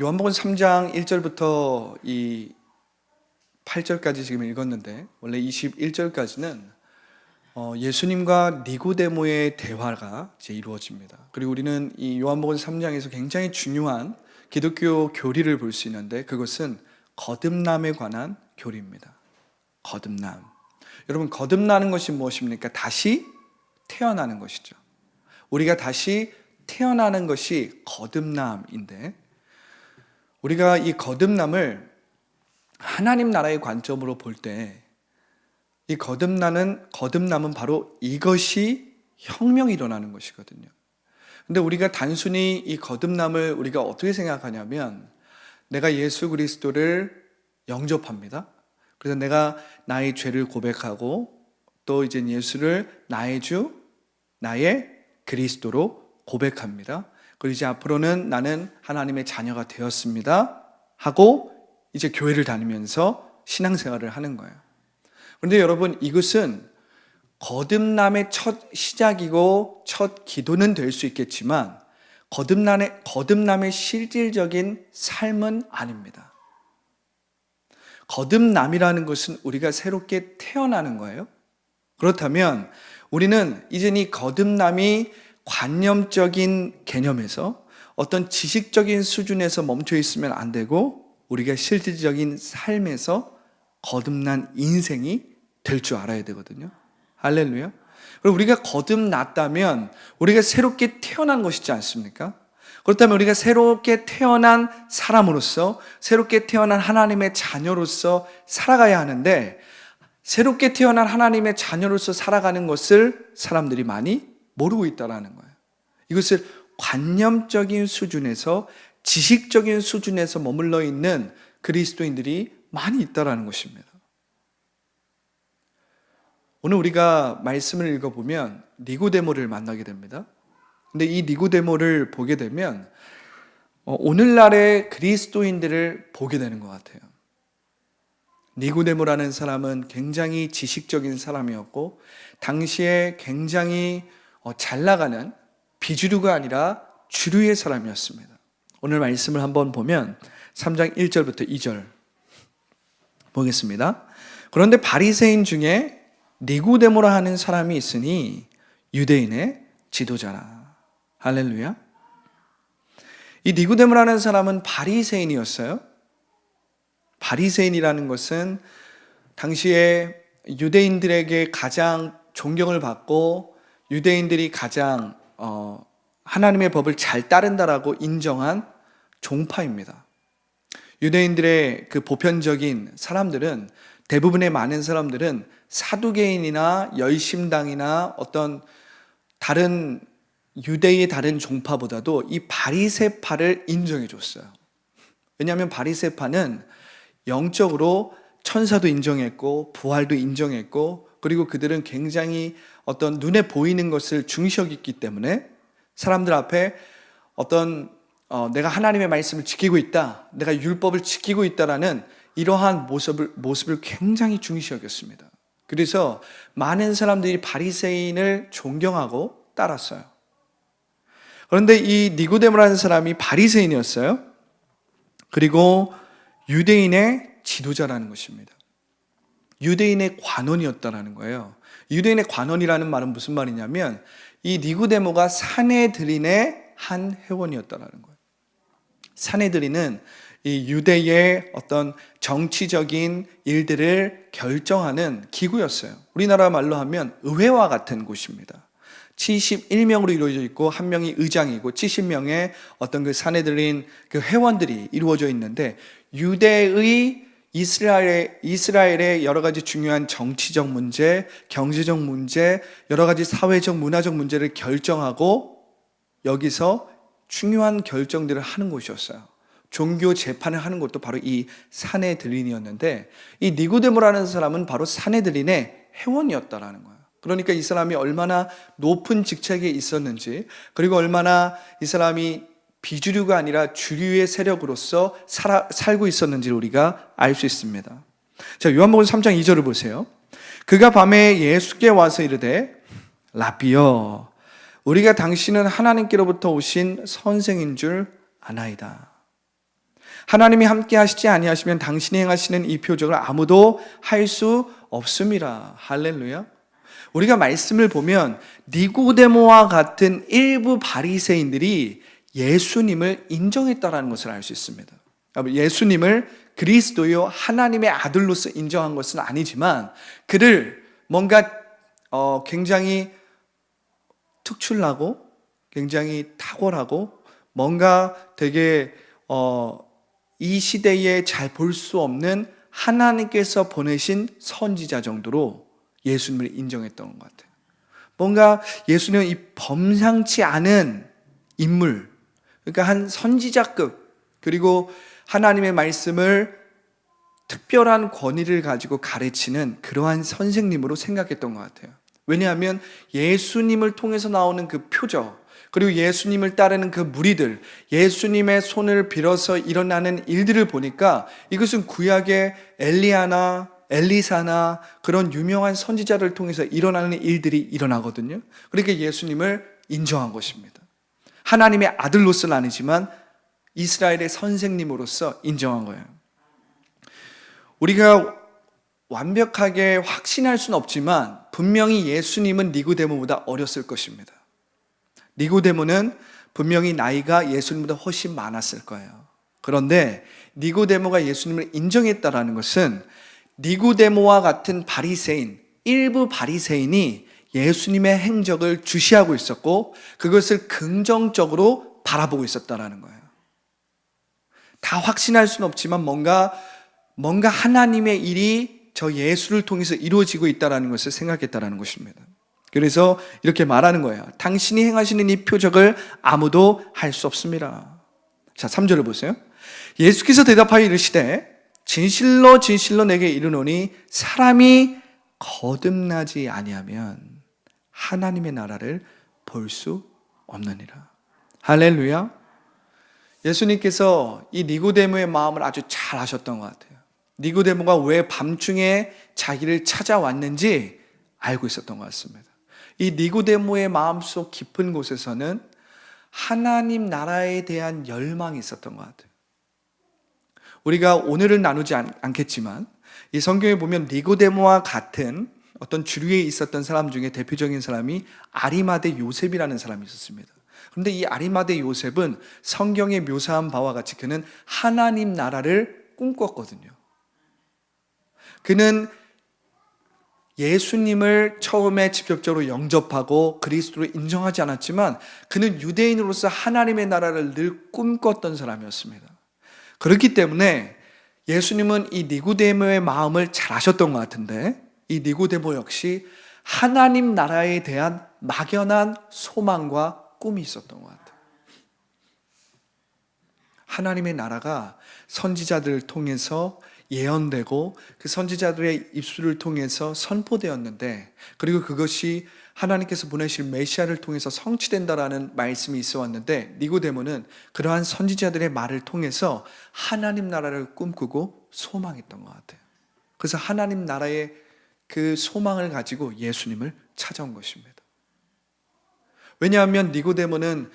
요한복음 3장 1절부터 이 8절까지 지금 읽었는데, 원래 21절까지는 예수님과 니고데모의 대화가 이제 이루어집니다. 그리고 우리는 이 요한복음 3장에서 굉장히 중요한 기독교 교리를 볼 수 있는데, 그것은 거듭남에 관한 교리입니다. 거듭남. 여러분, 거듭나는 것이 무엇입니까? 다시 태어나는 것이죠. 우리가 다시 태어나는 것이 거듭남인데, 우리가 이 거듭남을 하나님 나라의 관점으로 볼 때, 이 거듭남은 바로 이것이 혁명이 일어나는 것이거든요. 근데 우리가 단순히 이 거듭남을 우리가 어떻게 생각하냐면, 내가 예수 그리스도를 영접합니다. 그래서 내가 나의 죄를 고백하고, 또 이제 예수를 나의 주, 나의 그리스도로 고백합니다. 그리고 이제 앞으로는 나는 하나님의 자녀가 되었습니다 하고 이제 교회를 다니면서 신앙생활을 하는 거예요. 그런데 여러분, 이것은 거듭남의 첫 시작이고 첫 기도는 될 수 있겠지만 거듭남의 실질적인 삶은 아닙니다. 거듭남이라는 것은 우리가 새롭게 태어나는 거예요. 그렇다면 우리는 이제 이 거듭남이 관념적인 개념에서 어떤 지식적인 수준에서 멈춰 있으면 안 되고, 우리가 실질적인 삶에서 거듭난 인생이 될 줄 알아야 되거든요. 할렐루야. 그리고 우리가 거듭났다면 우리가 새롭게 태어난 것이지 않습니까? 그렇다면 우리가 새롭게 태어난 사람으로서, 새롭게 태어난 하나님의 자녀로서 살아가야 하는데, 새롭게 태어난 하나님의 자녀로서 살아가는 것을 사람들이 많이 모르고 있다는 거예요. 이것을 관념적인 수준에서, 지식적인 수준에서 머물러 있는 그리스도인들이 많이 있다는 것입니다. 오늘 우리가 말씀을 읽어보면 니고데모를 만나게 됩니다. 근데 이 니고데모를 보게 되면 오늘날의 그리스도인들을 보게 되는 것 같아요. 니고데모라는 사람은 굉장히 지식적인 사람이었고, 당시에 굉장히 잘 나가는 비주류가 아니라 주류의 사람이었습니다. 오늘 말씀을 한번 보면 3장 1절부터 2절 보겠습니다. 그런데 바리새인 중에 니고데모라 하는 사람이 있으니 유대인의 지도자라. 할렐루야. 이 니고데모라는 사람은 바리새인이었어요. 바리새인이라는 것은 당시에 유대인들에게 가장 존경을 받고, 유대인들이 가장 하나님의 법을 잘 따른다라고 인정한 종파입니다. 유대인들의 그 보편적인 사람들은, 대부분의 많은 사람들은 사두개인이나 열심당이나 어떤 다른 유대의 다른 종파보다도 이 바리새파를 인정해 줬어요. 왜냐하면 바리새파는 영적으로 천사도 인정했고 부활도 인정했고, 그리고 그들은 굉장히 어떤 눈에 보이는 것을 중시했기 때문에 사람들 앞에 어떤 내가 하나님의 말씀을 지키고 있다, 내가 율법을 지키고 있다라는 이러한 모습을 굉장히 중시 여겼습니다. 그래서 많은 사람들이 바리새인을 존경하고 따랐어요. 그런데 이 니고데모라는 사람이 바리새인이었어요. 그리고 유대인의 지도자라는 것입니다. 유대인의 관원이었다는 거예요. 유대인의 관원이라는 말은 무슨 말이냐면, 이 니고데모가 사내들인의 한 회원이었다는 거예요. 사내들인은 이 유대의 어떤 정치적인 일들을 결정하는 기구였어요. 우리나라 말로 하면 의회와 같은 곳입니다. 71명으로 이루어져 있고, 한 명이 의장이고 70명의 어떤 그 사내들인 그 회원들이 이루어져 있는데, 유대의 이스라엘의 여러 가지 중요한 정치적 문제, 경제적 문제, 여러 가지 사회적, 문화적 문제를 결정하고 여기서 중요한 결정들을 하는 곳이었어요. 종교 재판을 하는 것도 바로 이 사내들인이었는데, 이 니고데모라는 사람은 바로 사내들인의 회원이었다라는 거예요. 그러니까 이 사람이 얼마나 높은 직책에 있었는지, 그리고 얼마나 이 사람이 비주류가 아니라 주류의 세력으로서 살고 있었는지를 우리가 알 수 있습니다. 자, 요한복음 3장 2절을 보세요. 그가 밤에 예수께 와서 이르되 라비여, 우리가 당신은 하나님께로부터 오신 선생인 줄 아나이다. 하나님이 함께 하시지 아니하시면 당신이 행하시는 이 표적을 아무도 할 수 없음이라. 할렐루야. 우리가 말씀을 보면 니고데모와 같은 일부 바리새인들이 예수님을 인정했다라는 것을 알 수 있습니다. 예수님을 그리스도요 하나님의 아들로서 인정한 것은 아니지만 그를 뭔가 굉장히 특출나고 굉장히 탁월하고 뭔가 되게 이 시대에 잘 볼 수 없는 하나님께서 보내신 선지자 정도로 예수님을 인정했던 것 같아요. 뭔가 예수님은 이 범상치 않은 인물, 그러니까 한 선지자급, 그리고 하나님의 말씀을 특별한 권위를 가지고 가르치는 그러한 선생님으로 생각했던 것 같아요. 왜냐하면 예수님을 통해서 나오는 그 표적, 그리고 예수님을 따르는 그 무리들, 예수님의 손을 빌어서 일어나는 일들을 보니까 이것은 구약의 엘리야나 엘리사나 그런 유명한 선지자를 통해서 일어나는 일들이 일어나거든요. 그러니까 예수님을 인정한 것입니다. 하나님의 아들로서는 아니지만 이스라엘의 선생님으로서 인정한 거예요. 우리가 완벽하게 확신할 수는 없지만 분명히 예수님은 니고데모보다 어렸을 것입니다. 니고데모는 분명히 나이가 예수님보다 훨씬 많았을 거예요. 그런데 니고데모가 예수님을 인정했다라는 것은 니고데모와 같은 바리새인, 일부 바리새인이 예수님의 행적을 주시하고 있었고 그것을 긍정적으로 바라보고 있었다라는 거예요. 다 확신할 수는 없지만 뭔가 하나님의 일이 저 예수를 통해서 이루어지고 있다는 것을 생각했다는 것입니다. 그래서 이렇게 말하는 거예요. 당신이 행하시는 이 표적을 아무도 할 수 없습니다. 자, 3절을 보세요. 예수께서 대답하여 이르시되 진실로 진실로 내게 이르노니 사람이 거듭나지 아니하면 하나님의 나라를 볼 수 없느니라. 할렐루야. 예수님께서 이 니고데모의 마음을 아주 잘 아셨던 것 같아요. 니고데모가 왜 밤중에 자기를 찾아왔는지 알고 있었던 것 같습니다. 이 니고데모의 마음속 깊은 곳에서는 하나님 나라에 대한 열망이 있었던 것 같아요. 우리가 오늘은 나누지 않겠지만 이 성경에 보면 니고데모와 같은 어떤 주류에 있었던 사람 중에 대표적인 사람이 아리마대 요셉이라는 사람이 있었습니다. 그런데 이 아리마대 요셉은 성경에 묘사한 바와 같이 그는 하나님 나라를 꿈꿨거든요. 그는 예수님을 처음에 직접적으로 영접하고 그리스도로 인정하지 않았지만 그는 유대인으로서 하나님의 나라를 늘 꿈꿨던 사람이었습니다. 그렇기 때문에 예수님은 이 니고데모의 마음을 잘 아셨던 것 같은데 이 니고데모 역시 하나님 나라에 대한 막연한 소망과 꿈이 있었던 것 같아요. 하나님의 나라가 선지자들을 통해서 예언되고 그 선지자들의 입술을 통해서 선포되었는데 그리고 그것이 하나님께서 보내실 메시아를 통해서 성취된다라는 말씀이 있어 왔는데 니고데모는 그러한 선지자들의 말을 통해서 하나님 나라를 꿈꾸고 소망했던 것 같아요. 그래서 하나님 나라의 그 소망을 가지고 예수님을 찾아온 것입니다. 왜냐하면 니고데모는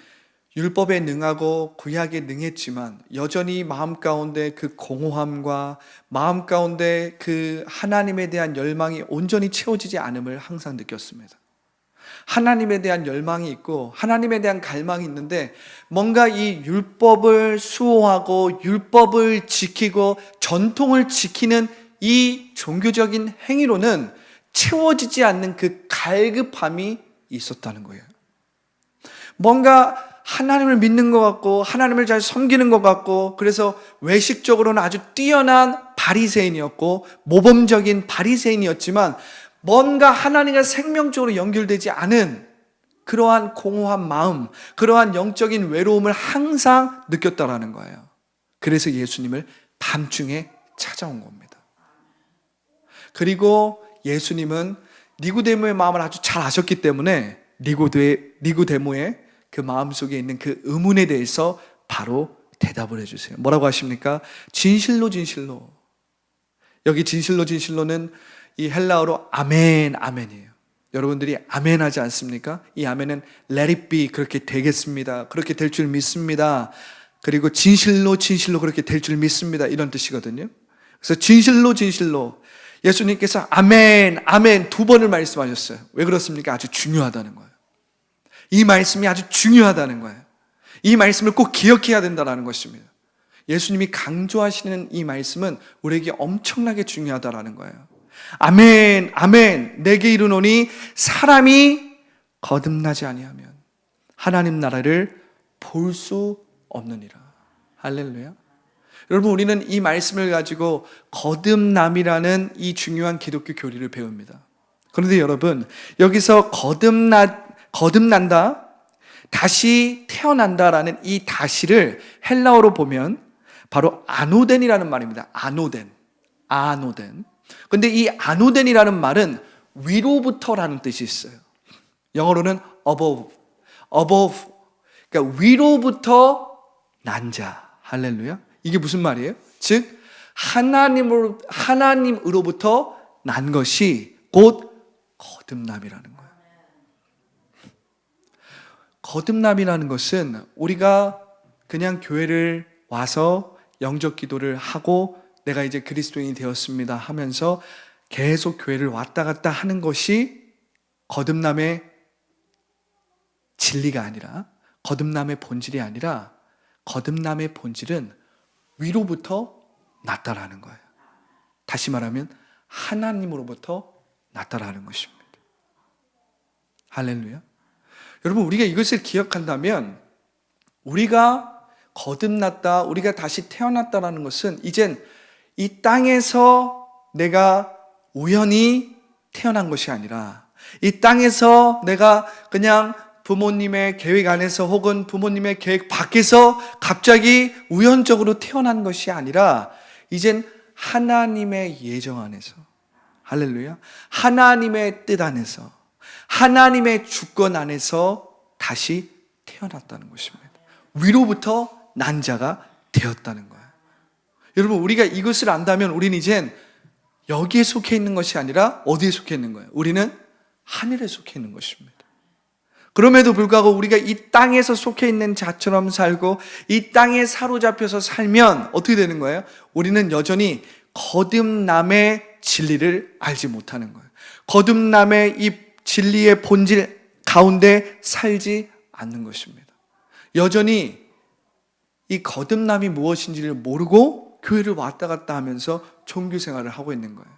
율법에 능하고 구약에 능했지만 여전히 마음 가운데 그 공허함과 마음 가운데 그 하나님에 대한 열망이 온전히 채워지지 않음을 항상 느꼈습니다. 하나님에 대한 열망이 있고 하나님에 대한 갈망이 있는데 뭔가 이 율법을 수호하고 율법을 지키고 전통을 지키는 이 종교적인 행위로는 채워지지 않는 그 갈급함이 있었다는 거예요. 뭔가 하나님을 믿는 것 같고 하나님을 잘 섬기는 것 같고 그래서 외식적으로는 아주 뛰어난 바리새인이었고 모범적인 바리새인이었지만 뭔가 하나님과 생명적으로 연결되지 않은 그러한 공허한 마음, 그러한 영적인 외로움을 항상 느꼈다라는 거예요. 그래서 예수님을 밤중에 찾아온 겁니다. 그리고 예수님은 니고데모의 마음을 아주 잘 아셨기 때문에 니고데모의 그 마음속에 있는 그 의문에 대해서 바로 대답을 해주세요. 뭐라고 하십니까? 진실로 진실로. 여기 진실로 진실로는 이 헬라어로 아멘 아멘이에요. 여러분들이 아멘 하지 않습니까? 이 아멘은 let it be, 그렇게 되겠습니다, 그렇게 될 줄 믿습니다, 그리고 진실로 진실로 그렇게 될 줄 믿습니다. 이런 뜻이거든요. 그래서 진실로 진실로 예수님께서 아멘, 아멘 2번을 말씀하셨어요. 왜 그렇습니까? 아주 중요하다는 거예요. 이 말씀이 아주 중요하다는 거예요. 이 말씀을 꼭 기억해야 된다는 것입니다. 예수님이 강조하시는 이 말씀은 우리에게 엄청나게 중요하다는 거예요. 아멘, 아멘. 내게 이르노니 사람이 거듭나지 아니하면 하나님 나라를 볼 수 없느니라. 할렐루야. 여러분, 우리는 이 말씀을 가지고 거듭남이라는 이 중요한 기독교 교리를 배웁니다. 그런데 여러분, 여기서 거듭난다, 다시 태어난다라는 이 다시를 헬라어로 보면 바로 아노덴이라는 말입니다. 아노덴. 근데 이 아노덴이라는 말은 위로부터라는 뜻이 있어요. 영어로는 above. 그러니까 위로부터 난 자. 할렐루야. 이게 무슨 말이에요? 즉 하나님으로부터 난 것이 곧 거듭남이라는 거예요. 거듭남이라는 것은 우리가 그냥 교회를 와서 영적 기도를 하고 내가 이제 그리스도인이 되었습니다 하면서 계속 교회를 왔다 갔다 하는 것이 거듭남의 진리가 아니라, 거듭남의 본질이 아니라, 거듭남의 본질은 위로부터 났다라는 거예요. 다시 말하면 하나님으로부터 났다라는 것입니다. 할렐루야. 여러분, 우리가 이것을 기억한다면 우리가 거듭났다, 우리가 다시 태어났다라는 것은 이젠 이 땅에서 내가 우연히 태어난 것이 아니라, 이 땅에서 내가 그냥 부모님의 계획 안에서 혹은 부모님의 계획 밖에서 갑자기 우연적으로 태어난 것이 아니라 이젠 하나님의 예정 안에서, 할렐루야, 하나님의 뜻 안에서, 하나님의 주권 안에서 다시 태어났다는 것입니다. 위로부터 난 자가 되었다는 거예요. 여러분, 우리가 이것을 안다면 우리는 이젠 여기에 속해 있는 것이 아니라 어디에 속해 있는 거예요? 우리는 하늘에 속해 있는 것입니다. 그럼에도 불구하고 우리가 이 땅에서 속해 있는 자처럼 살고 이 땅에 사로잡혀서 살면 어떻게 되는 거예요? 우리는 여전히 거듭남의 진리를 알지 못하는 거예요. 거듭남의 이 진리의 본질 가운데 살지 않는 것입니다. 여전히 이 거듭남이 무엇인지를 모르고 교회를 왔다 갔다 하면서 종교 생활을 하고 있는 거예요.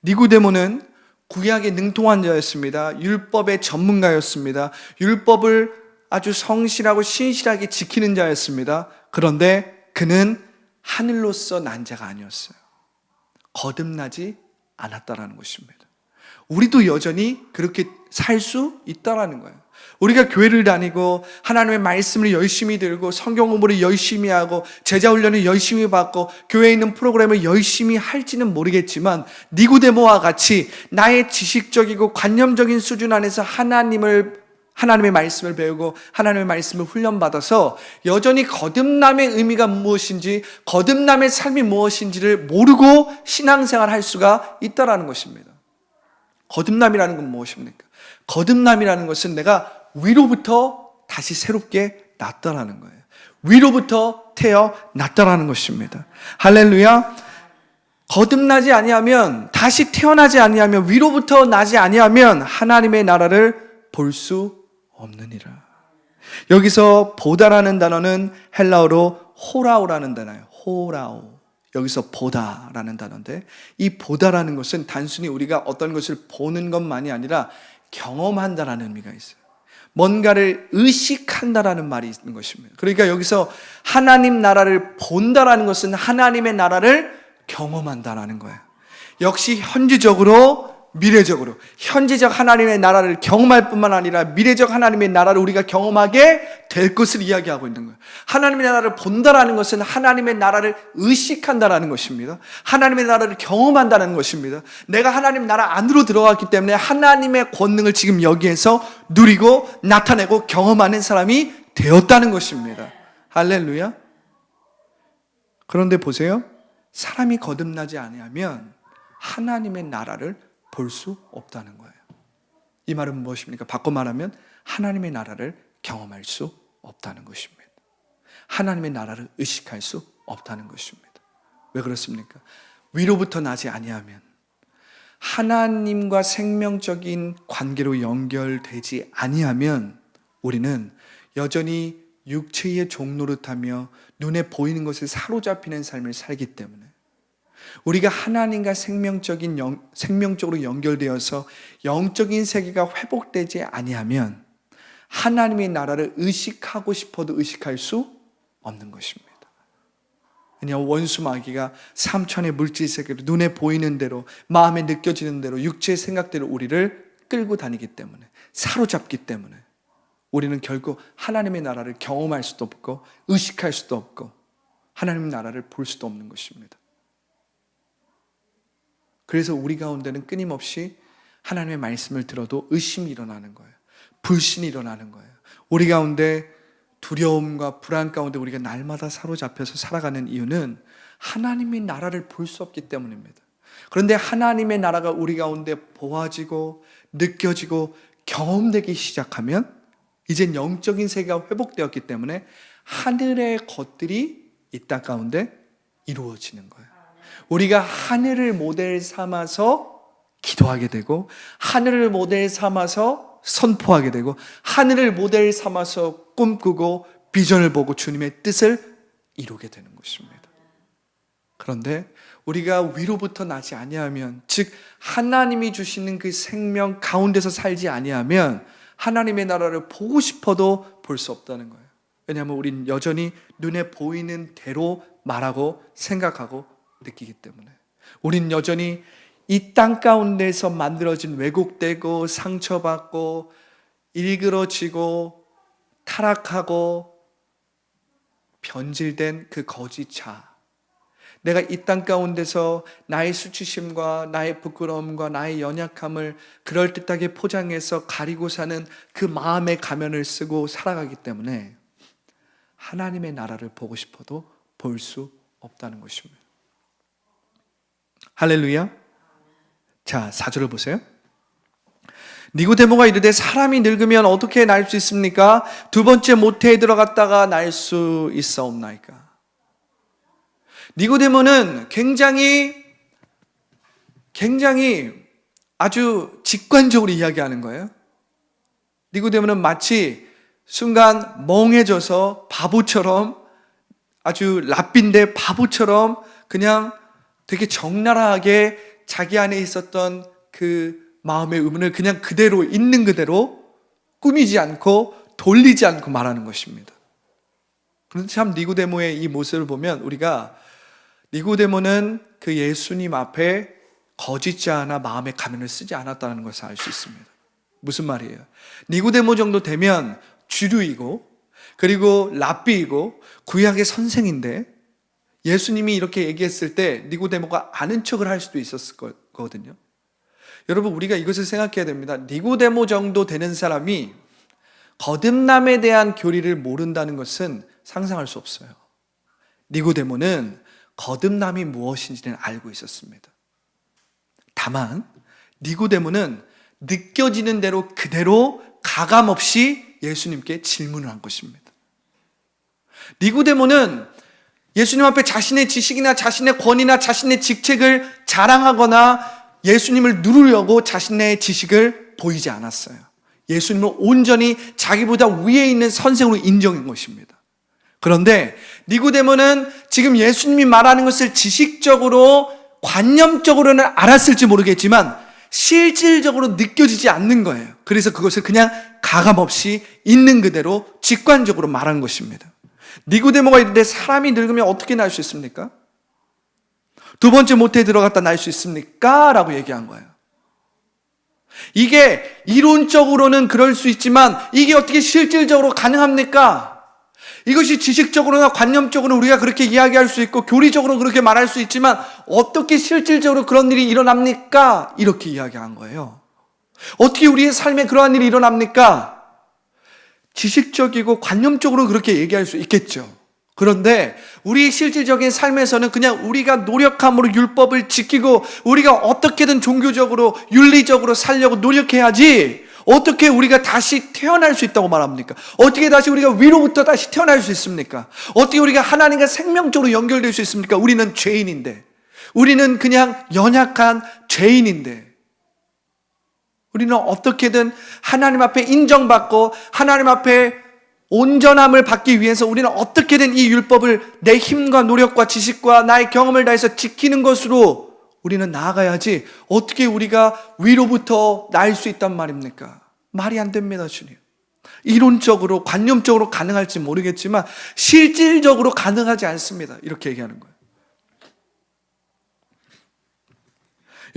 니고데모는 구약에 능통한 자였습니다. 율법의 전문가였습니다. 율법을 아주 성실하고 신실하게 지키는 자였습니다. 그런데 그는 하늘로서 난 자가 아니었어요. 거듭나지 않았다라는 것입니다. 우리도 여전히 그렇게 살 수 있다라는 거예요. 우리가 교회를 다니고 하나님의 말씀을 열심히 들고 성경 공부를 열심히 하고 제자 훈련을 열심히 받고 교회에 있는 프로그램을 열심히 할지는 모르겠지만 니고데모와 같이 나의 지식적이고 관념적인 수준 안에서 하나님의 말씀을 배우고 하나님의 말씀을 훈련받아서 여전히 거듭남의 의미가 무엇인지, 거듭남의 삶이 무엇인지를 모르고 신앙생활을 할 수가 있다라는 것입니다. 거듭남이라는 건 무엇입니까? 거듭남이라는 것은 내가 위로부터 다시 새롭게 났다라는 거예요. 위로부터 태어났다라는 것입니다. 할렐루야. 거듭나지 아니하면, 다시 태어나지 아니하면, 위로부터 나지 아니하면 하나님의 나라를 볼 수 없느니라. 여기서 보다라는 단어는 헬라어로 호라오라는 단어예요. 호라오. 여기서 보다라는 단어인데, 이 보다라는 것은 단순히 우리가 어떤 것을 보는 것만이 아니라 경험한다라는 의미가 있어요. 뭔가를 의식한다라는 말이 있는 것입니다. 그러니까 여기서 하나님 나라를 본다라는 것은 하나님의 나라를 경험한다라는 거예요. 역시 현지적으로, 미래적으로, 현지적 하나님의 나라를 경험할 뿐만 아니라 미래적 하나님의 나라를 우리가 경험하게 될 것을 이야기하고 있는 거예요. 하나님의 나라를 본다라는 것은 하나님의 나라를 의식한다라는 것입니다. 하나님의 나라를 경험한다는 것입니다. 내가 하나님 나라 안으로 들어갔기 때문에 하나님의 권능을 지금 여기에서 누리고 나타내고 경험하는 사람이 되었다는 것입니다. 할렐루야. 그런데 보세요. 사람이 거듭나지 아니하면 하나님의 나라를 볼 수 없다는 거예요. 이 말은 무엇입니까? 바꿔 말하면 하나님의 나라를 경험할 수 없다는 것입니다. 하나님의 나라를 의식할 수 없다는 것입니다. 왜 그렇습니까? 위로부터 나지 아니하면, 하나님과 생명적인 관계로 연결되지 아니하면 우리는 여전히 육체의 종노릇하며 눈에 보이는 것에 사로잡히는 삶을 살기 때문에, 우리가 하나님과 생명적으로 연결되어서 영적인 세계가 회복되지 아니하면 하나님의 나라를 의식하고 싶어도 의식할 수 없는 것입니다. 왜냐하면 원수 마귀가 삼천의 물질 세계로 눈에 보이는 대로, 마음에 느껴지는 대로, 육체의 생각대로 우리를 끌고 다니기 때문에, 사로잡기 때문에 우리는 결국 하나님의 나라를 경험할 수도 없고 의식할 수도 없고 하나님의 나라를 볼 수도 없는 것입니다. 그래서 우리 가운데는 끊임없이 하나님의 말씀을 들어도 의심이 일어나는 거예요. 불신이 일어나는 거예요. 우리 가운데 두려움과 불안 가운데 우리가 날마다 사로잡혀서 살아가는 이유는 하나님의 나라를 볼 수 없기 때문입니다. 그런데 하나님의 나라가 우리 가운데 보아지고 느껴지고 경험되기 시작하면 이젠 영적인 세계가 회복되었기 때문에 하늘의 것들이 이 땅 가운데 이루어지는 거예요. 우리가 하늘을 모델 삼아서 기도하게 되고, 하늘을 모델 삼아서 선포하게 되고, 하늘을 모델 삼아서 꿈꾸고 비전을 보고 주님의 뜻을 이루게 되는 것입니다. 그런데 우리가 위로부터 나지 아니하면, 즉 하나님이 주시는 그 생명 가운데서 살지 아니하면 하나님의 나라를 보고 싶어도 볼 수 없다는 거예요. 왜냐하면 우린 여전히 눈에 보이는 대로 말하고 생각하고 느끼기 때문에, 우린 여전히 이 땅 가운데서 만들어진 왜곡되고 상처받고 일그러지고 타락하고 변질된 그 거짓 자, 내가 이 땅 가운데서 나의 수치심과 나의 부끄러움과 나의 연약함을 그럴듯하게 포장해서 가리고 사는 그 마음의 가면을 쓰고 살아가기 때문에 하나님의 나라를 보고 싶어도 볼 수 없다는 것입니다. 할렐루야. 자, 4절을 보세요. 니고데모가 이르되 사람이 늙으면 어떻게 날 수 있습니까? 두 번째 모태에 들어갔다가 날 수 있사옵나이까? 니고데모는 굉장히 아주 직관적으로 이야기하는 거예요. 니고데모는 마치 순간 멍해져서 바보처럼, 아주 랍빈데 바보처럼 그냥 되게 적나라하게 자기 안에 있었던 그 마음의 의문을 그냥 그대로 있는 그대로 꾸미지 않고 돌리지 않고 말하는 것입니다. 그런데 참 니고데모의 이 모습을 보면 우리가 니고데모는 그 예수님 앞에 거짓자 하나 마음의 가면을 쓰지 않았다는 것을 알 수 있습니다. 무슨 말이에요? 니고데모 정도 되면 주류이고 그리고 랍비이고 구약의 선생인데 예수님이 이렇게 얘기했을 때 니고데모가 아는 척을 할 수도 있었을 거거든요. 여러분, 우리가 이것을 생각해야 됩니다. 니고데모 정도 되는 사람이 거듭남에 대한 교리를 모른다는 것은 상상할 수 없어요. 니고데모는 거듭남이 무엇인지는 알고 있었습니다. 다만 니고데모는 느껴지는 대로 그대로 가감없이 예수님께 질문을 한 것입니다. 니고데모는 예수님 앞에 자신의 지식이나 자신의 권위나 자신의 직책을 자랑하거나 예수님을 누르려고 자신의 지식을 보이지 않았어요. 예수님을 온전히 자기보다 위에 있는 선생으로 인정한 것입니다. 그런데 니고데모는 지금 예수님이 말하는 것을 지식적으로 관념적으로는 알았을지 모르겠지만 실질적으로 느껴지지 않는 거예요. 그래서 그것을 그냥 가감없이 있는 그대로 직관적으로 말한 것입니다. 니고데모가 이르되 사람이 늙으면 어떻게 날 수 있습니까? 두 번째 모태에 들어갔다 날 수 있습니까? 라고 얘기한 거예요. 이게 이론적으로는 그럴 수 있지만 이게 어떻게 실질적으로 가능합니까? 이것이 지식적으로나 관념적으로 우리가 그렇게 이야기할 수 있고 교리적으로 그렇게 말할 수 있지만 어떻게 실질적으로 그런 일이 일어납니까? 이렇게 이야기한 거예요. 어떻게 우리의 삶에 그러한 일이 일어납니까? 지식적이고 관념적으로 그렇게 얘기할 수 있겠죠. 그런데 우리 실질적인 삶에서는 그냥 우리가 노력함으로 율법을 지키고 우리가 어떻게든 종교적으로 윤리적으로 살려고 노력해야지 어떻게 우리가 다시 태어날 수 있다고 말합니까? 어떻게 다시 우리가 위로부터 다시 태어날 수 있습니까? 어떻게 우리가 하나님과 생명적으로 연결될 수 있습니까? 우리는 죄인인데, 우리는 그냥 연약한 죄인인데, 우리는 어떻게든 하나님 앞에 인정받고 하나님 앞에 온전함을 받기 위해서 우리는 어떻게든 이 율법을 내 힘과 노력과 지식과 나의 경험을 다해서 지키는 것으로 우리는 나아가야지, 어떻게 우리가 위로부터 날 수 있단 말입니까? 말이 안 됩니다, 주님. 이론적으로, 관념적으로 가능할지 모르겠지만 실질적으로 가능하지 않습니다. 이렇게 얘기하는 거예요.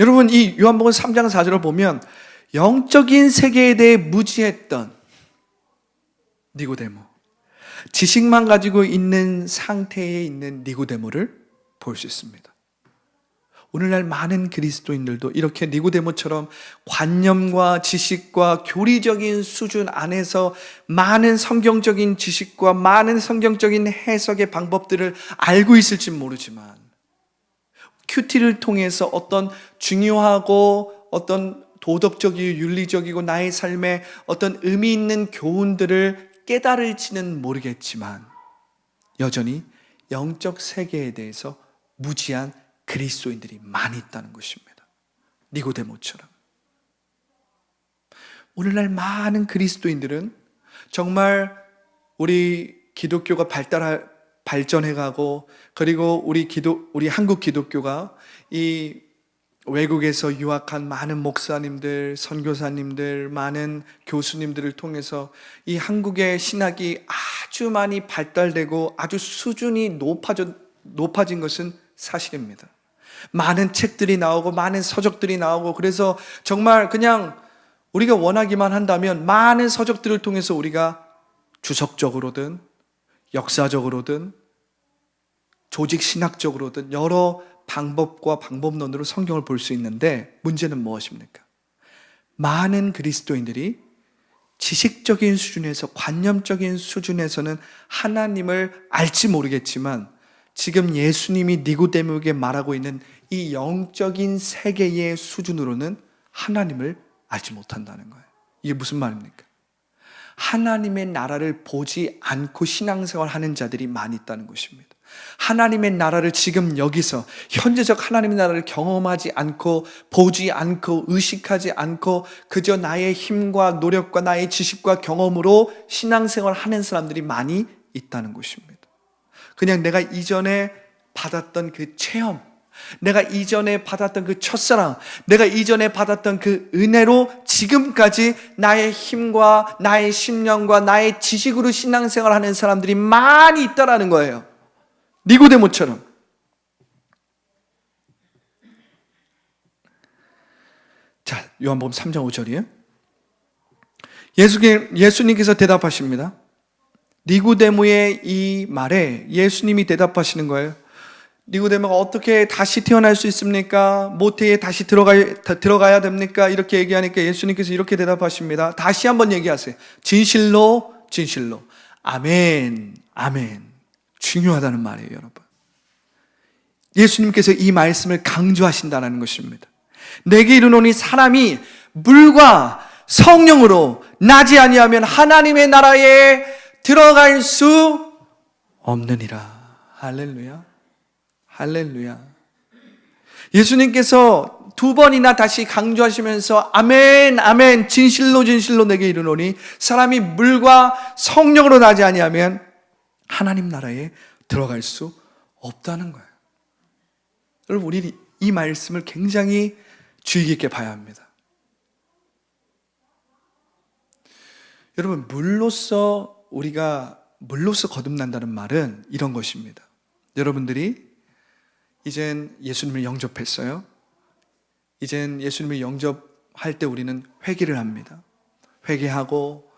여러분, 이 요한복음 3장 4절을 보면 영적인 세계에 대해 무지했던 니고데모, 지식만 가지고 있는 상태에 있는 니고데모를 볼 수 있습니다. 오늘날 많은 그리스도인들도 이렇게 니고데모처럼 관념과 지식과 교리적인 수준 안에서 많은 성경적인 지식과 많은 성경적인 해석의 방법들을 알고 있을지 모르지만, 큐티를 통해서 어떤 중요하고 어떤 도덕적이고 윤리적이고 나의 삶에 어떤 의미 있는 교훈들을 깨달을지는 모르겠지만 여전히 영적 세계에 대해서 무지한 그리스도인들이 많이 있다는 것입니다. 니고데모처럼. 오늘날 많은 그리스도인들은 정말 우리 기독교가 발전해가고, 그리고 우리 한국 기독교가 이 외국에서 유학한 많은 목사님들, 선교사님들, 많은 교수님들을 통해서 이 한국의 신학이 아주 많이 발달되고 아주 수준이 높아진 것은 사실입니다. 많은 책들이 나오고 많은 서적들이 나오고, 그래서 정말 그냥 우리가 원하기만 한다면 많은 서적들을 통해서 우리가 주석적으로든 역사적으로든 조직 신학적으로든 여러 방법과 방법론으로 성경을 볼 수 있는데, 문제는 무엇입니까? 많은 그리스도인들이 지식적인 수준에서, 관념적인 수준에서는 하나님을 알지 모르겠지만 지금 예수님이 니고데모에게 말하고 있는 이 영적인 세계의 수준으로는 하나님을 알지 못한다는 거예요. 이게 무슨 말입니까? 하나님의 나라를 보지 않고 신앙생활 하는 자들이 많이 있다는 것입니다. 하나님의 나라를 지금 여기서 현재적 하나님의 나라를 경험하지 않고, 보지 않고, 의식하지 않고 그저 나의 힘과 노력과 나의 지식과 경험으로 신앙생활 하는 사람들이 많이 있다는 것입니다. 그냥 내가 이전에 받았던 그 체험, 내가 이전에 받았던 그 첫사랑, 내가 이전에 받았던 그 은혜로 지금까지 나의 힘과 나의 심령과 나의 지식으로 신앙생활 하는 사람들이 많이 있다라는 거예요. 니고데모처럼. 자, 요한복음 3장 5절이에요. 예수님께서 대답하십니다. 니고데모의 이 말에 예수님이 대답하시는 거예요. 니고데모가 어떻게 다시 태어날 수 있습니까? 모태에 다시 들어가야 됩니까? 이렇게 얘기하니까 예수님께서 이렇게 대답하십니다. 다시 한번 얘기하세요. 진실로, 진실로. 아멘, 아멘. 중요하다는 말이에요, 여러분. 예수님께서 이 말씀을 강조하신다는 것입니다. 내게 이르노니 사람이 물과 성령으로 나지 아니하면 하나님의 나라에 들어갈 수 없느니라. 할렐루야. 할렐루야. 예수님께서 두 번이나 다시 강조하시면서 아멘, 아멘, 진실로, 진실로 내게 이르노니 사람이 물과 성령으로 나지 아니하면 하나님 나라에 들어갈 수 없다는 거예요. 여러분, 우리 이 말씀을 굉장히 주의 깊게 봐야 합니다. 여러분, 우리가 물로써 거듭난다는 말은 이런 것입니다. 여러분들이 이젠 예수님을 영접했어요. 이젠 예수님을 영접할 때 우리는 회개를 합니다. 회개하고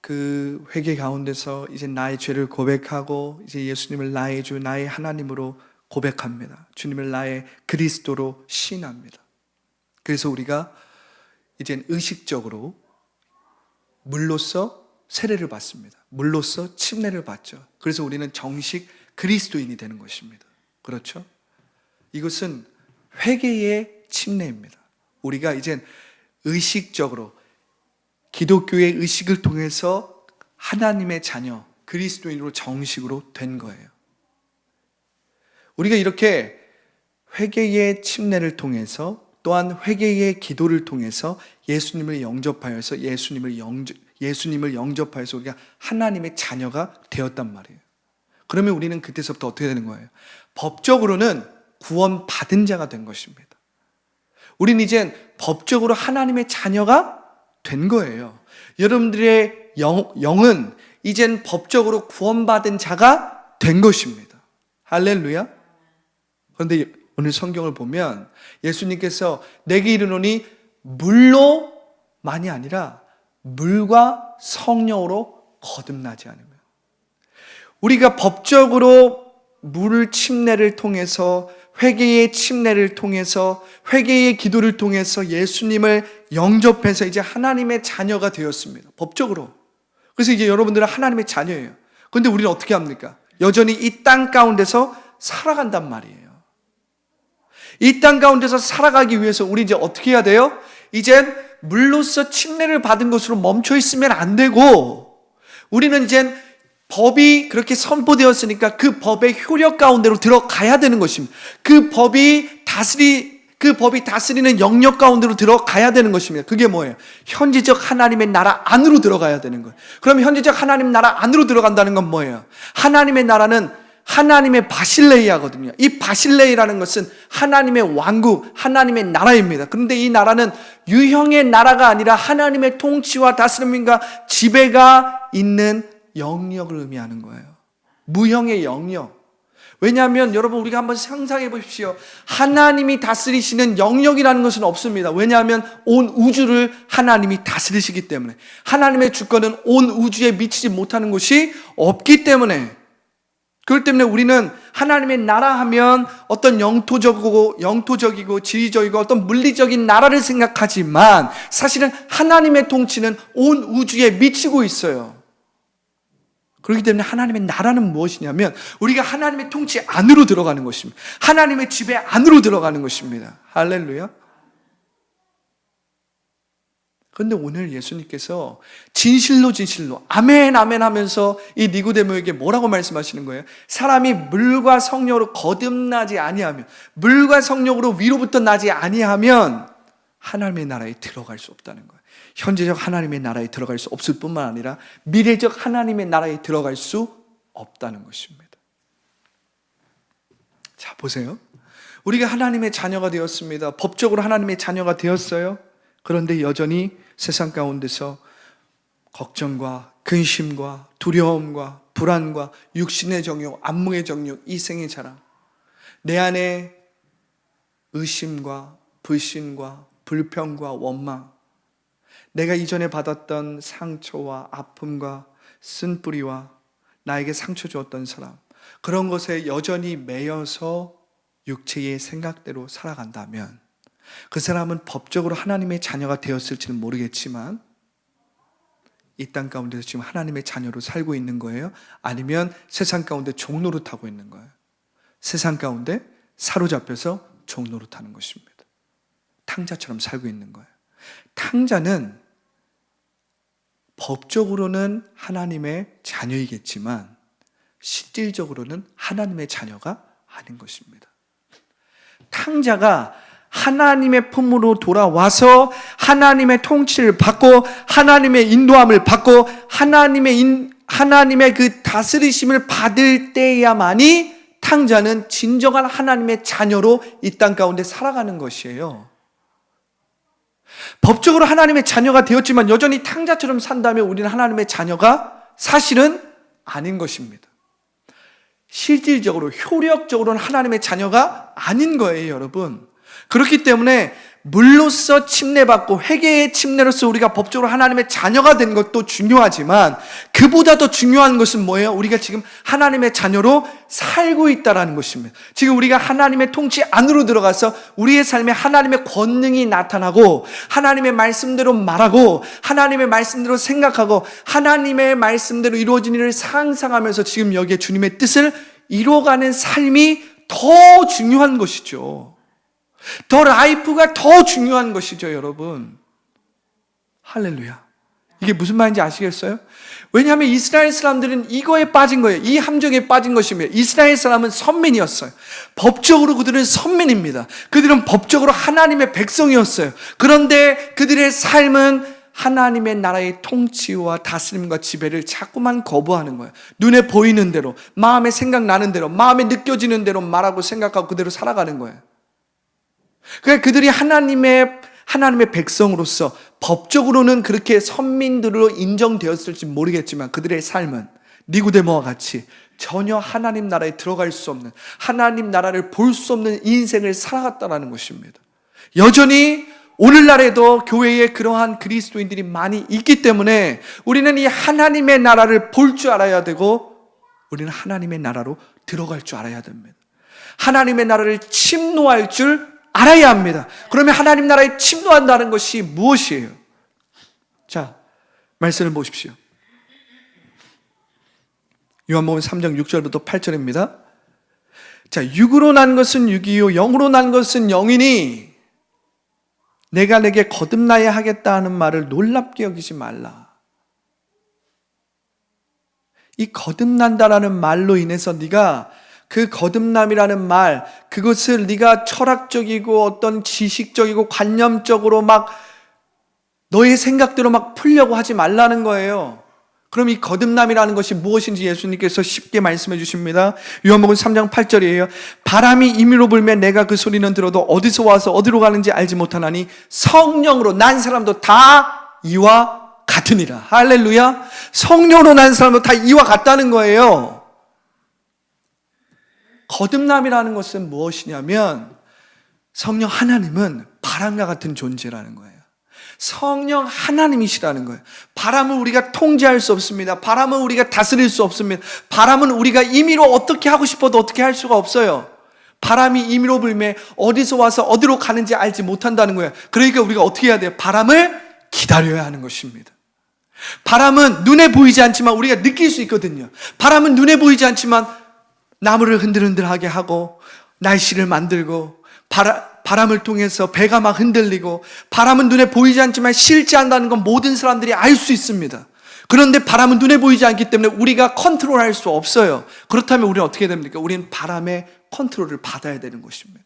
그 회개 가운데서 이제 나의 죄를 고백하고 이제 예수님을 나의 주, 나의 하나님으로 고백합니다. 주님을 나의 그리스도로 시인합니다. 그래서 우리가 이젠 의식적으로 물로써 세례를 받습니다. 물로써 침례를 받죠. 그래서 우리는 정식 그리스도인이 되는 것입니다. 그렇죠? 이것은 회개의 침례입니다. 우리가 이젠 의식적으로 기독교의 의식을 통해서 하나님의 자녀, 그리스도인으로 정식으로 된 거예요. 우리가 이렇게 회개의 침례를 통해서 또한 회개의 기도를 통해서 예수님을 영접하여서 예수님을 영접하여서 우리가 하나님의 자녀가 되었단 말이에요. 그러면 우리는 그때서부터 어떻게 되는 거예요? 법적으로는 구원받은 자가 된 것입니다. 우리는 이젠 법적으로 하나님의 자녀가 된 거예요. 여러분들의 영은 이젠 법적으로 구원받은 자가 된 것입니다. 할렐루야. 그런데 오늘 성경을 보면 예수님께서 내게 이르노니 물로만이 아니라 물과 성령으로 거듭나지 않으면, 우리가 법적으로 물 침례를 통해서 회개의 침례를 통해서 회개의 기도를 통해서 예수님을 영접해서 이제 하나님의 자녀가 되었습니다. 법적으로. 그래서 이제 여러분들은 하나님의 자녀예요. 그런데 우리는 어떻게 합니까? 여전히 이 땅 가운데서 살아간단 말이에요. 이 땅 가운데서 살아가기 위해서 우리 이제 어떻게 해야 돼요? 이젠 물로서 침례를 받은 것으로 멈춰 있으면 안 되고, 우리는 이젠 법이 그렇게 선포되었으니까 그 법의 효력 가운데로 들어가야 되는 것입니다. 그 법이 다스리는 영역 가운데로 들어가야 되는 것입니다. 그게 뭐예요? 현지적 하나님의 나라 안으로 들어가야 되는 거예요. 그럼 현지적 하나님 나라 안으로 들어간다는 건 뭐예요? 하나님의 나라는 하나님의 바실레이아거든요. 이 바실레이라는 것은 하나님의 왕국, 하나님의 나라입니다. 그런데 이 나라는 유형의 나라가 아니라 하나님의 통치와 다스림과 지배가 있는 영역을 의미하는 거예요. 무형의 영역. 왜냐하면 여러분, 우리가 한번 상상해 보십시오. 하나님이 다스리시는 영역이라는 것은 없습니다. 왜냐하면 온 우주를 하나님이 다스리시기 때문에, 하나님의 주권은 온 우주에 미치지 못하는 곳이 없기 때문에, 그렇기 때문에 우리는 하나님의 나라 하면 어떤 영토적이고 지리적이고 어떤 물리적인 나라를 생각하지만, 사실은 하나님의 통치는 온 우주에 미치고 있어요. 그렇기 때문에 하나님의 나라는 무엇이냐면 우리가 하나님의 통치 안으로 들어가는 것입니다. 하나님의 지배 안으로 들어가는 것입니다. 할렐루야. 그런데 오늘 예수님께서 진실로 아멘 아멘 하면서 이 니고데모에게 뭐라고 말씀하시는 거예요? 사람이 물과 성령으로 거듭나지 아니하면, 물과 성령으로 위로부터 나지 아니하면 하나님의 나라에 들어갈 수 없다는 거예요. 현재적 하나님의 나라에 들어갈 수 없을 뿐만 아니라 미래적 하나님의 나라에 들어갈 수 없다는 것입니다. 자, 보세요. 우리가 하나님의 자녀가 되었습니다. 법적으로 하나님의 자녀가 되었어요. 그런데 여전히 세상 가운데서 걱정과 근심과 두려움과 불안과 육신의 정욕, 안목의 정욕, 이생의 자랑, 내 안에 의심과 불신과 불평과 원망, 내가 이전에 받았던 상처와 아픔과 쓴뿌리와 나에게 상처 주었던 사람, 그런 것에 여전히 매여서 육체의 생각대로 살아간다면 그 사람은 법적으로 하나님의 자녀가 되었을지는 모르겠지만 이 땅 가운데서 지금 하나님의 자녀로 살고 있는 거예요? 아니면 세상 가운데 종노릇하고 있는 거예요? 세상 가운데 사로잡혀서 종노릇하는 것입니다. 탕자처럼 살고 있는 거예요. 탕자는 법적으로는 하나님의 자녀이겠지만 실질적으로는 하나님의 자녀가 아닌 것입니다. 탕자가 하나님의 품으로 돌아와서 하나님의 통치를 받고 하나님의 인도함을 받고 하나님의 그 다스리심을 받을 때야만이 탕자는 진정한 하나님의 자녀로 이 땅 가운데 살아가는 것이에요. 법적으로 하나님의 자녀가 되었지만 여전히 탕자처럼 산다면 우리는 하나님의 자녀가 사실은 아닌 것입니다. 실질적으로, 효력적으로는 하나님의 자녀가 아닌 거예요, 여러분. 그렇기 때문에 물로써 침례받고 회개의 침례로서 우리가 법적으로 하나님의 자녀가 된 것도 중요하지만 그보다 더 중요한 것은 뭐예요? 우리가 지금 하나님의 자녀로 살고 있다는 것입니다. 지금 우리가 하나님의 통치 안으로 들어가서 우리의 삶에 하나님의 권능이 나타나고 하나님의 말씀대로 말하고 하나님의 말씀대로 생각하고 하나님의 말씀대로 이루어진 일을 상상하면서 지금 여기에 주님의 뜻을 이루어가는 삶이 더 중요한 것이죠. 더 라이프가 더 중요한 것이죠, 여러분. 할렐루야. 이게 무슨 말인지 아시겠어요? 왜냐하면 이스라엘 사람들은 이거에 빠진 거예요. 이 함정에 빠진 것이며, 이스라엘 사람은 선민이었어요. 법적으로 그들은 선민입니다. 그들은 법적으로 하나님의 백성이었어요. 그런데 그들의 삶은 하나님의 나라의 통치와 다스림과 지배를 자꾸만 거부하는 거예요. 눈에 보이는 대로, 마음에 생각나는 대로, 마음에 느껴지는 대로 말하고 생각하고 그대로 살아가는 거예요. 그러니까 그들이 하나님의 백성으로서 법적으로는 그렇게 선민들로 인정되었을지 모르겠지만 그들의 삶은 니고데모와 같이 전혀 하나님 나라에 들어갈 수 없는, 하나님 나라를 볼 수 없는 인생을 살아갔다는 것입니다. 여전히 오늘날에도 교회에 그러한 그리스도인들이 많이 있기 때문에 우리는 이 하나님의 나라를 볼 줄 알아야 되고, 우리는 하나님의 나라로 들어갈 줄 알아야 됩니다. 하나님의 나라를 침노할 줄 알아야 합니다. 그러면 하나님 나라에 침노한다는 것이 무엇이에요? 자, 말씀을 보십시오. 요한복음 3장 6절부터 8절입니다. 자, 육으로 난 것은 육이요 영으로 난 것은 영이니 내가 내게 거듭나야 하겠다 하는 말을 놀랍게 여기지 말라. 이 거듭난다라는 말로 인해서 네가 그 거듭남이라는 말, 그것을 네가 철학적이고 어떤 지식적이고 관념적으로 막 너의 생각대로 막 풀려고 하지 말라는 거예요. 그럼 이 거듭남이라는 것이 무엇인지 예수님께서 쉽게 말씀해 주십니다. 요한복음 3장 8절이에요. 바람이 임의로 불면 내가 그 소리는 들어도 어디서 와서 어디로 가는지 알지 못하나니 성령으로 난 사람도 다 이와 같으니라. 할렐루야. 성령으로 난 사람도 다 이와 같다는 거예요. 거듭남이라는 것은 무엇이냐면 성령 하나님은 바람과 같은 존재라는 거예요. 성령 하나님이시라는 거예요. 바람을 우리가 통제할 수 없습니다. 바람은 우리가 다스릴 수 없습니다. 바람은 우리가 임의로 어떻게 하고 싶어도 어떻게 할 수가 없어요. 바람이 임의로 불면 어디서 와서 어디로 가는지 알지 못한다는 거예요. 그러니까 우리가 어떻게 해야 돼요? 바람을 기다려야 하는 것입니다. 바람은 눈에 보이지 않지만 우리가 느낄 수 있거든요. 바람은 눈에 보이지 않지만 나무를 흔들흔들하게 하고 날씨를 만들고 바람을 통해서 배가 막 흔들리고, 바람은 눈에 보이지 않지만 실제한다는 건 모든 사람들이 알 수 있습니다. 그런데 바람은 눈에 보이지 않기 때문에 우리가 컨트롤할 수 없어요. 그렇다면 우리는 어떻게 됩니까? 우리는 바람의 컨트롤을 받아야 되는 것입니다.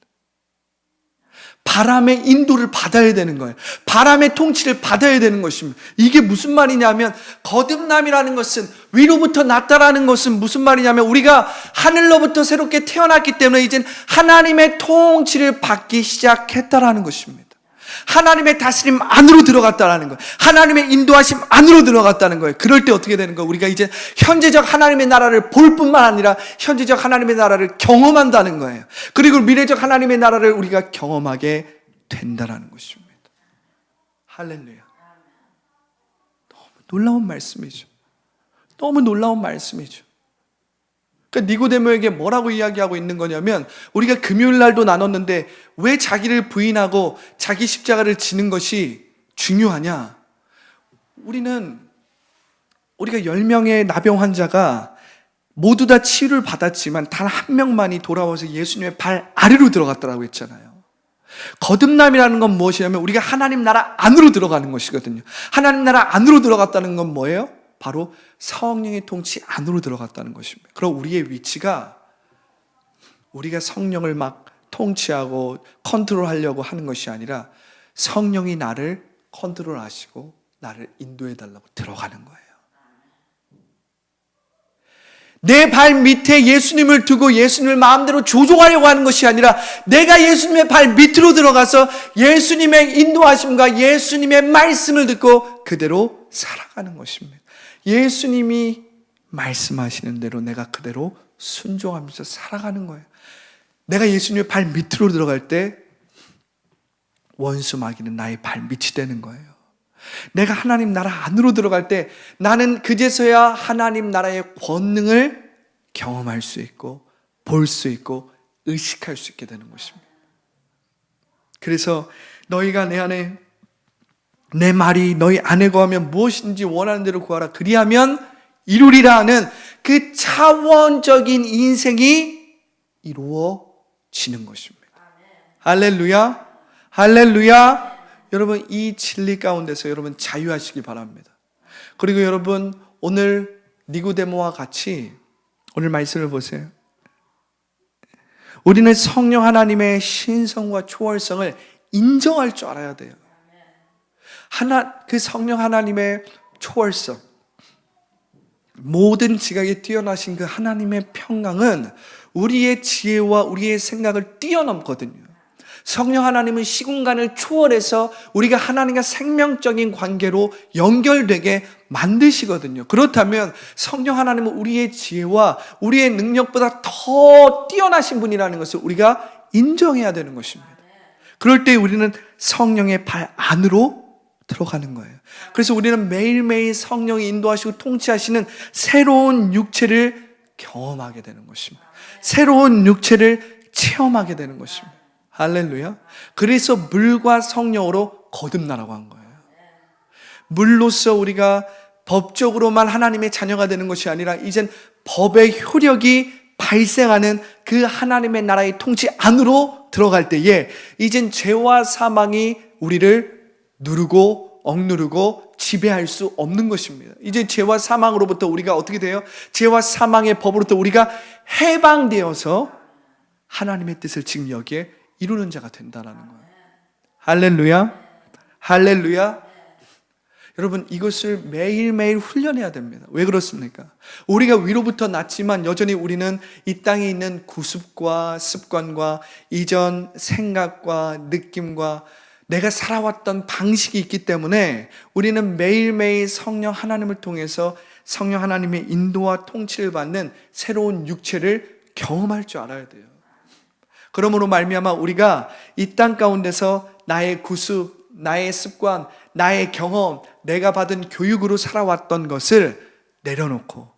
바람의 인도를 받아야 되는 거예요. 바람의 통치를 받아야 되는 것입니다. 이게 무슨 말이냐면, 거듭남이라는 것은, 위로부터 났다라는 것은 무슨 말이냐면, 우리가 하늘로부터 새롭게 태어났기 때문에 이젠 하나님의 통치를 받기 시작했다라는 것입니다. 하나님의 다스림 안으로 들어갔다라는 거예요. 하나님의 인도하심 안으로 들어갔다는 거예요. 그럴 때 어떻게 되는 거예요? 우리가 이제 현재적 하나님의 나라를 볼 뿐만 아니라 현재적 하나님의 나라를 경험한다는 거예요. 그리고 미래적 하나님의 나라를 우리가 경험하게 된다라는 것입니다. 할렐루야. 너무 놀라운 말씀이죠. 너무 놀라운 말씀이죠. 그러니까 니고데모에게 뭐라고 이야기하고 있는 거냐면, 우리가 금요일 날도 나눴는데 왜 자기를 부인하고 자기 십자가를 지는 것이 중요하냐? 우리가 10명의 나병 환자가 모두 다 치유를 받았지만 단 한 명만이 돌아와서 예수님의 발 아래로 들어갔다고 했잖아요. 거듭남이라는 건 무엇이냐면 우리가 하나님 나라 안으로 들어가는 것이거든요. 하나님 나라 안으로 들어갔다는 건 뭐예요? 바로 성령의 통치 안으로 들어갔다는 것입니다. 그럼 우리의 위치가, 우리가 성령을 막 통치하고 컨트롤하려고 하는 것이 아니라 성령이 나를 컨트롤하시고 나를 인도해달라고 들어가는 거예요. 내 발 밑에 예수님을 두고 예수님을 마음대로 조종하려고 하는 것이 아니라 내가 예수님의 발 밑으로 들어가서 예수님의 인도하심과 예수님의 말씀을 듣고 그대로 살아가는 것입니다. 예수님이 말씀하시는 대로 내가 그대로 순종하면서 살아가는 거예요. 내가 예수님의 발 밑으로 들어갈 때 원수 마귀는 나의 발 밑이 되는 거예요. 내가 하나님 나라 안으로 들어갈 때 나는 그제서야 하나님 나라의 권능을 경험할 수 있고 볼 수 있고 의식할 수 있게 되는 것입니다. 그래서 너희가 내 안에, 내 말이 너희 안에 거하면 무엇인지 원하는 대로 구하라 그리하면 이루리라 하는 그 차원적인 인생이 이루어지는 것입니다. 할렐루야, 할렐루야. 여러분, 이 진리 가운데서 여러분 자유하시기 바랍니다. 그리고 여러분, 오늘 니고데모와 같이 오늘 말씀을 보세요. 우리는 성령 하나님의 신성과 초월성을 인정할 줄 알아야 돼요. 그 성령 하나님의 초월성, 모든 지각에 뛰어나신 그 하나님의 평강은 우리의 지혜와 우리의 생각을 뛰어넘거든요. 성령 하나님은 시공간을 초월해서 우리가 하나님과 생명적인 관계로 연결되게 만드시거든요. 그렇다면 성령 하나님은 우리의 지혜와 우리의 능력보다 더 뛰어나신 분이라는 것을 우리가 인정해야 되는 것입니다. 그럴 때 우리는 성령의 발 안으로 들어가는 거예요. 그래서 우리는 매일매일 성령이 인도하시고 통치하시는 새로운 육체를 경험하게 되는 것입니다. 새로운 육체를 체험하게 되는 것입니다. 할렐루야. 그래서 물과 성령으로 거듭나라고 한 거예요. 물로서 우리가 법적으로만 하나님의 자녀가 되는 것이 아니라 이젠 법의 효력이 발생하는 그 하나님의 나라의 통치 안으로 들어갈 때에 이젠 죄와 사망이 우리를 누르고 억누르고 지배할 수 없는 것입니다. 이제 죄와 사망으로부터 우리가 어떻게 돼요? 죄와 사망의 법으로부터 우리가 해방되어서 하나님의 뜻을 지금 여기에 이루는 자가 된다라는 거예요. 할렐루야. 할렐루야. 여러분, 이것을 매일매일 훈련해야 됩니다. 왜 그렇습니까? 우리가 위로부터 났지만 여전히 우리는 이 땅에 있는 구습과 습관과 이전 생각과 느낌과 내가 살아왔던 방식이 있기 때문에 우리는 매일매일 성령 하나님을 통해서 성령 하나님의 인도와 통치를 받는 새로운 육체를 경험할 줄 알아야 돼요. 그러므로 말미암아 우리가 이 땅 가운데서 나의 구습, 나의 습관, 나의 경험, 내가 받은 교육으로 살아왔던 것을 내려놓고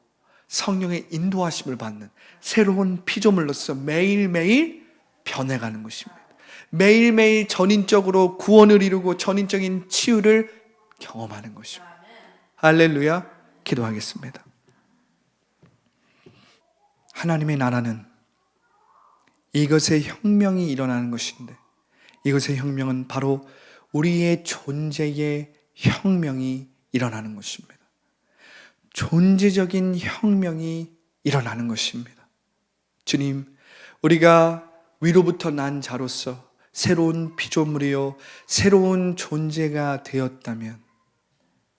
성령의 인도하심을 받는 새로운 피조물로서 매일매일 변해가는 것입니다. 매일매일 전인적으로 구원을 이루고 전인적인 치유를 경험하는 것입니다. 할렐루야. 기도하겠습니다. 하나님의 나라는 이것의 혁명이 일어나는 것인데 이것의 혁명은 바로 우리의 존재의 혁명이 일어나는 것입니다. 존재적인 혁명이 일어나는 것입니다. 주님, 우리가 위로부터 난 자로서 새로운 피조물이요 새로운 존재가 되었다면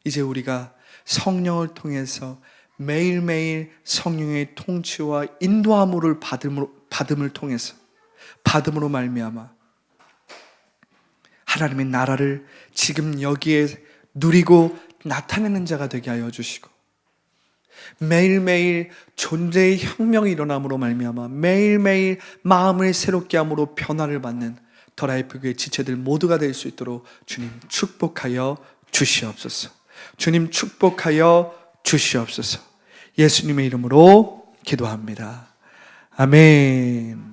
이제 우리가 성령을 통해서 매일매일 성령의 통치와 인도함을 받음을 통해서 받음으로 말미암아 하나님의 나라를 지금 여기에 누리고 나타내는 자가 되게 하여 주시고 매일매일 존재의 혁명이 일어남으로 말미암아 매일매일 마음을 새롭게 함으로 변화를 받는 더 라이프 교회 지체들 모두가 될 수 있도록 주님 축복하여 주시옵소서. 주님 축복하여 주시옵소서. 예수님의 이름으로 기도합니다. 아멘.